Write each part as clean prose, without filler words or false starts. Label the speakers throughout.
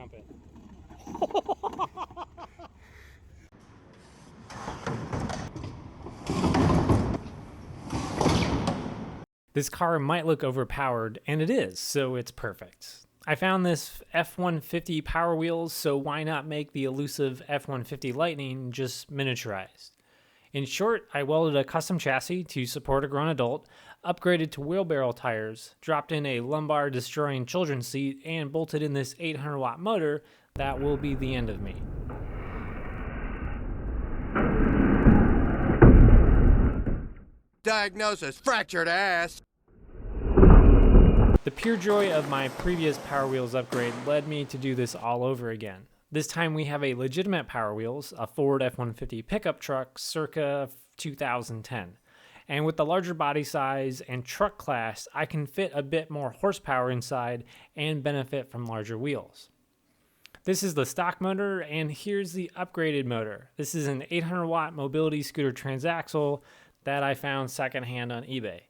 Speaker 1: Jump in. This car might look overpowered, and it is, so it's perfect. I found this F150 Power Wheels, so why not make the elusive F150 Lightning just miniaturized? In short, I welded a custom chassis to support a grown adult, upgraded to wheelbarrow tires, dropped in a lumbar destroying children's seat, and bolted in this 800 watt motor that will be the end of me.
Speaker 2: Diagnosis: fractured ass.
Speaker 1: The pure joy of my previous Power Wheels upgrade led me to do this all over again. This time we have a legitimate Power Wheels, a Ford F-150 pickup truck circa 2010. And with the larger body size and truck class, I can fit a bit more horsepower inside and benefit from larger wheels. This is the stock motor, and here's the upgraded motor. This is an 800 watt mobility scooter transaxle that I found secondhand on eBay.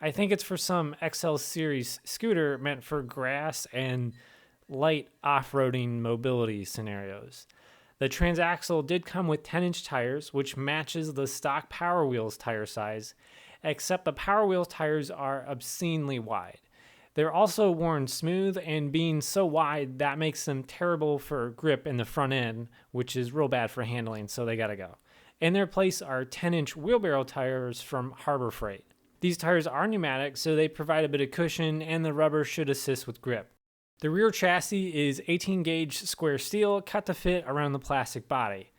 Speaker 1: I think it's for some XL series scooter meant for grass and light off-roading mobility scenarios. The transaxle did come with 10-inch tires, which matches the stock Power Wheels tire size, except the Power Wheels tires are obscenely wide. They're also worn smooth, and being so wide, that makes them terrible for grip in the front end, which is real bad for handling, so they gotta go. In their place are 10-inch wheelbarrow tires from Harbor Freight. These tires are pneumatic, so they provide a bit of cushion, and the rubber should assist with grip. The rear chassis is 18 gauge square steel cut to fit around the plastic body.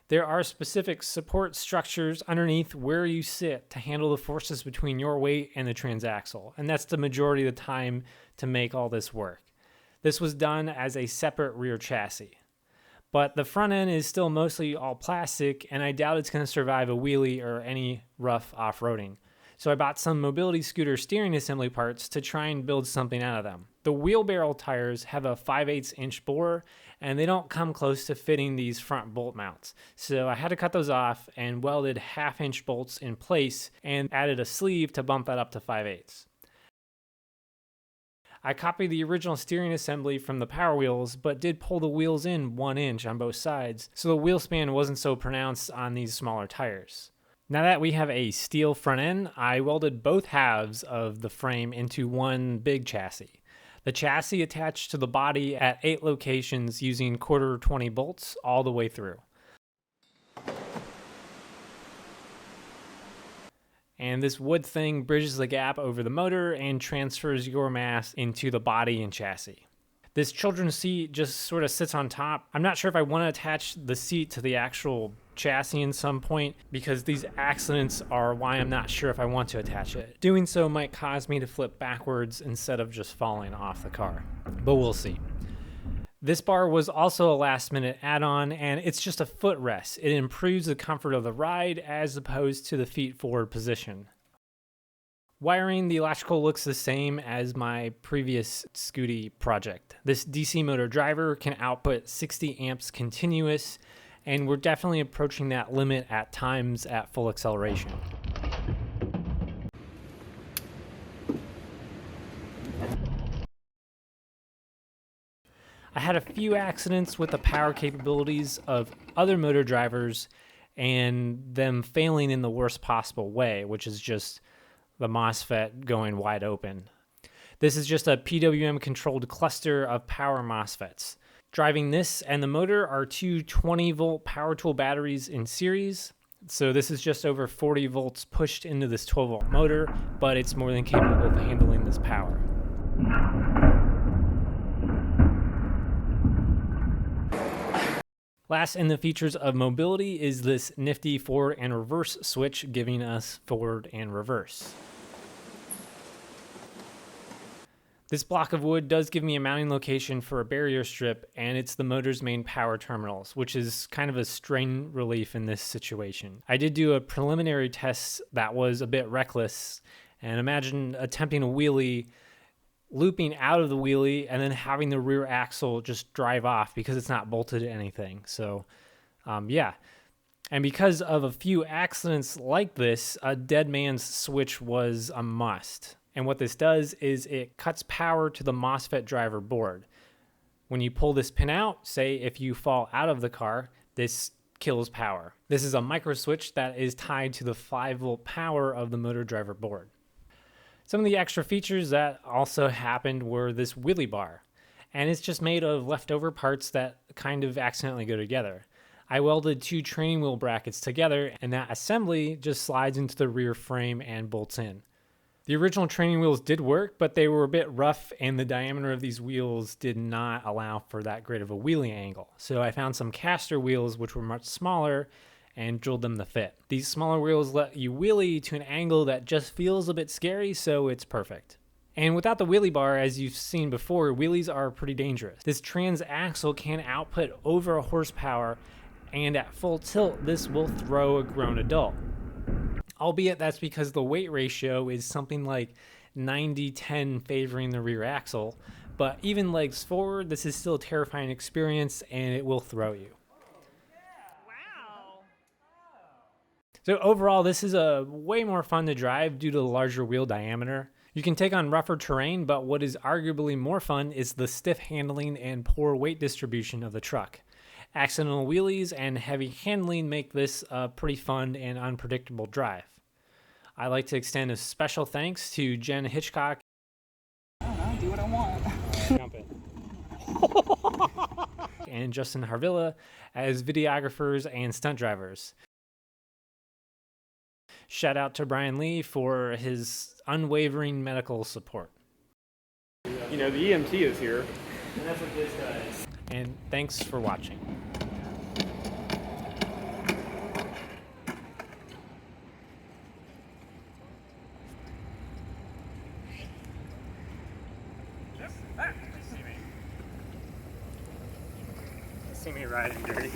Speaker 1: There are specific support structures underneath where you sit to handle the forces between your weight and the transaxle, and that's the majority of the time to make all this work. This was done as a separate rear chassis. But the front end is still mostly all plastic, and I doubt it's going to survive a wheelie or any rough off-roading. So I bought some mobility scooter steering assembly parts to try and build something out of them. The wheelbarrow tires have a 5/8 inch bore, and they don't come close to fitting these front bolt mounts. So I had to cut those off and welded 1/2 inch bolts in place and added a sleeve to bump that up to 5/8. I copied the original steering assembly from the Power Wheels, but did pull the wheels in 1 inch on both sides, so the wheel span wasn't so pronounced on these smaller tires. Now that we have a steel front end, I welded both halves of the frame into one big chassis. The chassis attached to the body at 8 locations using 1/4 bolts all the way through. And this wood thing bridges the gap over the motor and transfers your mass into the body and chassis. This children's seat just sort of sits on top. I'm not sure if I want to attach the seat to the actual chassis in some point, because these accidents are why I'm not sure if I want to attach it. Doing so might cause me to flip backwards instead of just falling off the car, but we'll see. This bar was also a last minute add-on, and it's just a footrest. It improves the comfort of the ride as opposed to the feet forward position. Wiring, the electrical looks the same as my previous Scooty project. This DC motor driver can output 60 amps continuous, and we're definitely approaching that limit at times at full acceleration. I had a few accidents with the power capabilities of other motor drivers and them failing in the worst possible way, which is just the MOSFET going wide open. This is just a PWM controlled cluster of power MOSFETs. Driving this and the motor are two 20 volt power tool batteries in series. So this is just over 40 volts pushed into this 12 volt motor, but it's more than capable of handling this power. Last in the features of mobility is this nifty forward and reverse switch, giving us forward and reverse. This block of wood does give me a mounting location for a barrier strip, and it's the motor's main power terminals, which is kind of a strain relief in this situation. I did do a preliminary test that was a bit reckless, and imagine attempting a wheelie, looping out of the wheelie, and then having the rear axle just drive off because it's not bolted to anything. So, yeah. And because of a few accidents like this, a dead man's switch was a must. And what this does is it cuts power to the MOSFET driver board. When you pull this pin out, say if you fall out of the car, this kills power. This is a micro switch that is tied to the 5-volt power of the motor driver board. Some of the extra features that also happened were this wheelie bar, and it's just made of leftover parts that kind of accidentally go together. I welded 2 training wheel brackets together, and that assembly just slides into the rear frame and bolts in. The original training wheels did work, but they were a bit rough, and the diameter of these wheels did not allow for that great of a wheelie angle. So I found some caster wheels which were much smaller and drilled them to fit. These smaller wheels let you wheelie to an angle that just feels a bit scary, so it's perfect. And without the wheelie bar, as you've seen before, wheelies are pretty dangerous. This transaxle can output over a horsepower, and at full tilt, this will throw a grown adult. Albeit that's because the weight ratio is something like 90-10 favoring the rear axle, but even legs forward, this is still a terrifying experience, and it will throw you. So overall, this is a way more fun to drive due to the larger wheel diameter. You can take on rougher terrain, but what is arguably more fun is the stiff handling and poor weight distribution of the truck. Accidental wheelies and heavy handling make this a pretty fun and unpredictable drive. I'd like to extend a special thanks to Jen Hitchcock.
Speaker 3: I don't know, do what I want.
Speaker 1: Jump it. And Justin Harvilla as videographers and stunt drivers. Shout out to Brian Lee for his unwavering medical support.
Speaker 4: You know, the EMT is here.
Speaker 1: And that's what this does. And thanks for watching. See me riding dirty.